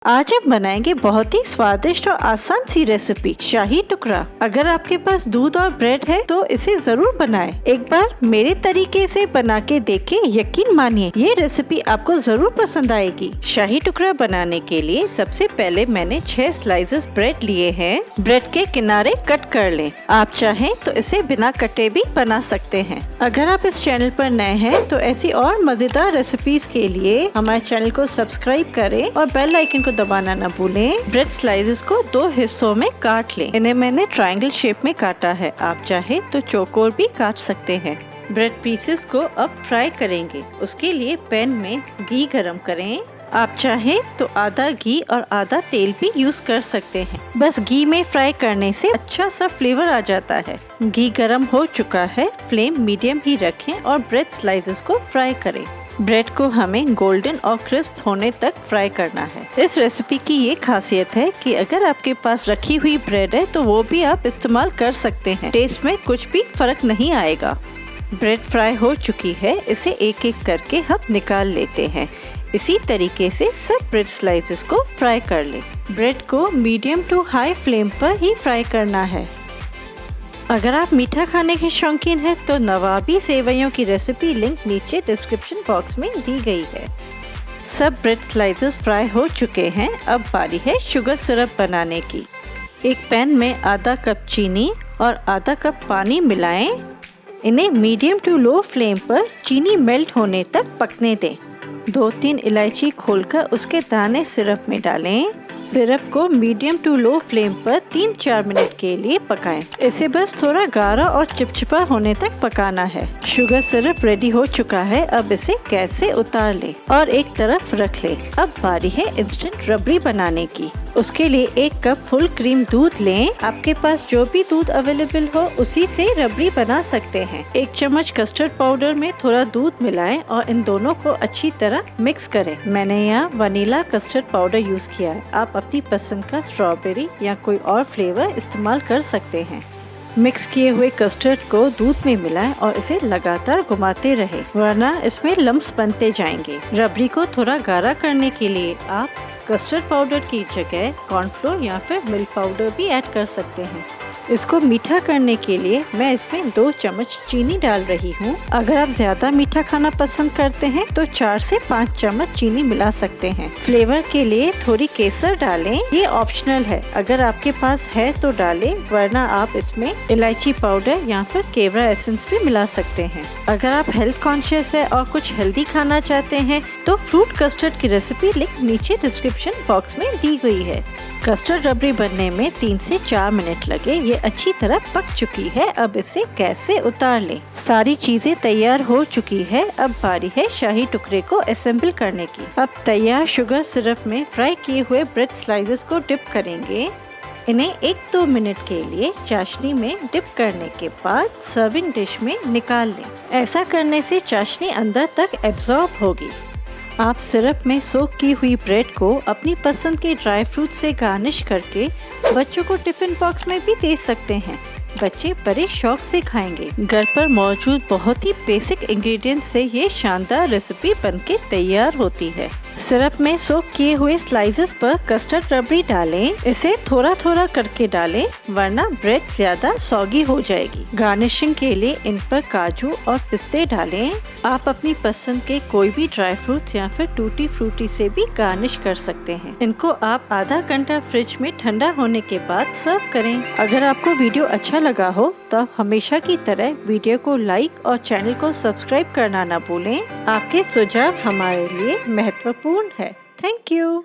आज हम बनाएंगे बहुत ही स्वादिष्ट और आसान सी रेसिपी शाही टुकड़ा। अगर आपके पास दूध और ब्रेड है तो इसे जरूर बनाएं। एक बार मेरे तरीके से बना के देखें, यकीन मानिए ये रेसिपी आपको जरूर पसंद आएगी। शाही टुकड़ा बनाने के लिए सबसे पहले मैंने 6 स्लाइसेस ब्रेड लिए हैं। ब्रेड के किनारे कट कर लें। आप चाहें तो इसे बिना कटे भी बना सकते हैं। अगर आप इस चैनल पर नए हैं तो ऐसी और मजेदार रेसिपीज के लिए हमारे चैनल को सब्सक्राइब करें और बेल आइकन दबाना न भूलें। ब्रेड स्लाइसेस को 2 हिस्सों में काट लें। इन्हें मैंने ट्रायंगल शेप में काटा है। आप चाहे तो चौकोर भी काट सकते हैं। ब्रेड पीसेस को अब फ्राई करेंगे। उसके लिए पैन में घी गरम करें। आप चाहे तो आधा घी और आधा तेल भी यूज कर सकते हैं। बस घी में फ्राई करने से अच्छा सा फ्लेवर आ जाता है। घी गरम हो चुका है। फ्लेम मीडियम ही रखें और ब्रेड स्लाइसेस को फ्राई करें। ब्रेड को हमें गोल्डन और क्रिस्प होने तक फ्राई करना है। इस रेसिपी की ये खासियत है कि अगर आपके पास रखी हुई ब्रेड है तो वो भी आप इस्तेमाल कर सकते हैं। टेस्ट में कुछ भी फर्क नहीं आएगा। ब्रेड फ्राई हो चुकी है। इसे एक एक करके हम निकाल लेते हैं। इसी तरीके से सब ब्रेड स्लाइसेस को फ्राई कर लें। ब्रेड को मीडियम टू हाई फ्लेम पर ही फ्राई करना है। अगर आप मीठा खाने के शौकीन हैं तो नवाबी सेवइयों की रेसिपी लिंक नीचे डिस्क्रिप्शन बॉक्स में दी गई है। सब ब्रेड स्लाइसेस फ्राई हो चुके हैं। अब बारी है शुगर सिरप बनाने की। एक पैन में आधा कप चीनी और आधा कप पानी मिलाएं। इन्हें मीडियम टू लो फ्लेम पर चीनी मेल्ट होने तक पकने दें। 2-3 इलायची खोलकर उसके दाने सिरप में डालें। सिरप को मीडियम टू लो फ्लेम पर 3-4 मिनट के लिए पकाएं। इसे बस थोड़ा गाढ़ा और चिपचिपा होने तक पकाना है। शुगर सिरप रेडी हो चुका है। अब इसे गैस से उतार ले और एक तरफ रख ले। अब बारी है इंस्टेंट रबड़ी बनाने की। उसके लिए 1 कप फुल क्रीम दूध लें। आपके पास जो भी दूध अवेलेबल हो उसी से रबड़ी बना सकते हैं। 1 चम्मच कस्टर्ड पाउडर में थोड़ा दूध मिलाएं और इन दोनों को अच्छी तरह मिक्स करें। मैंने यहाँ वनीला कस्टर्ड पाउडर यूज किया है। आप अपनी पसंद का स्ट्रॉबेरी या कोई और फ्लेवर इस्तेमाल कर सकते हैं। मिक्स किए हुए कस्टर्ड को दूध में मिलाएं और इसे लगातार घुमाते रहें, वरना इसमें लम्स बनते जाएंगे। रबड़ी को थोड़ा गाढ़ा करने के लिए आप कस्टर्ड पाउडर की जगह कॉर्नफ्लोर या फिर मिल्क पाउडर भी ऐड कर सकते हैं। इसको मीठा करने के लिए मैं इसमें 2 चम्मच चीनी डाल रही हूँ। अगर आप ज्यादा मीठा खाना पसंद करते हैं तो 4 से 5 चम्मच चीनी मिला सकते हैं। फ्लेवर के लिए थोड़ी केसर डालें। ये ऑप्शनल है। अगर आपके पास है तो डालें, वरना आप इसमें इलायची पाउडर या फिर केवड़ा एसेंस भी मिला सकते हैं। अगर आप हेल्थ कॉन्शियस है और कुछ हेल्दी खाना चाहते हैं तो फ्रूट कस्टर्ड की रेसिपी लिंक नीचे डिस्क्रिप्शन बॉक्स में दी गई है। कस्टर्ड रबड़ी बनने में 3 से 4 मिनट लगे। ये अच्छी तरह पक चुकी है। अब इसे गैस से उतार लें। सारी चीजें तैयार हो चुकी है। अब बारी है शाही टुकड़े को असेंबल करने की। अब तैयार शुगर सिरप में फ्राई किए हुए ब्रेड स्लाइसेस को डिप करेंगे। इन्हें 1-2 मिनट के लिए चाशनी में डिप करने के बाद सर्विंग डिश में निकाल लें। ऐसा करने से चाशनी अंदर तक एब्जॉर्ब होगी। आप सिरप में सोक की हुई ब्रेड को अपनी पसंद के ड्राई फ्रूट से गार्निश करके बच्चों को टिफिन बॉक्स में भी दे सकते हैं। बच्चे बड़े शौक से खाएंगे। घर पर मौजूद बहुत ही बेसिक इंग्रेडिएंट्स से ये शानदार रेसिपी बनके तैयार होती है। सिरप में सोक किए हुए स्लाइसेस पर कस्टर्ड रबड़ी डालें। इसे थोड़ा थोड़ा करके डालें, वरना ब्रेड ज्यादा सॉगी हो जाएगी। गार्निशिंग के लिए इन पर काजू और पिस्ते डालें। आप अपनी पसंद के कोई भी ड्राई फ्रूट्स या फिर टूटी फ्रूटी से भी गार्निश कर सकते हैं। इनको आप आधा घंटा फ्रिज में ठंडा होने के बाद सर्व करें। अगर आपको वीडियो अच्छा लगा हो तो आप हमेशा की तरह वीडियो को लाइक और चैनल को सब्सक्राइब करना न भूलें। आपके सुझाव हमारे लिए महत्वपूर्ण है। Thank you.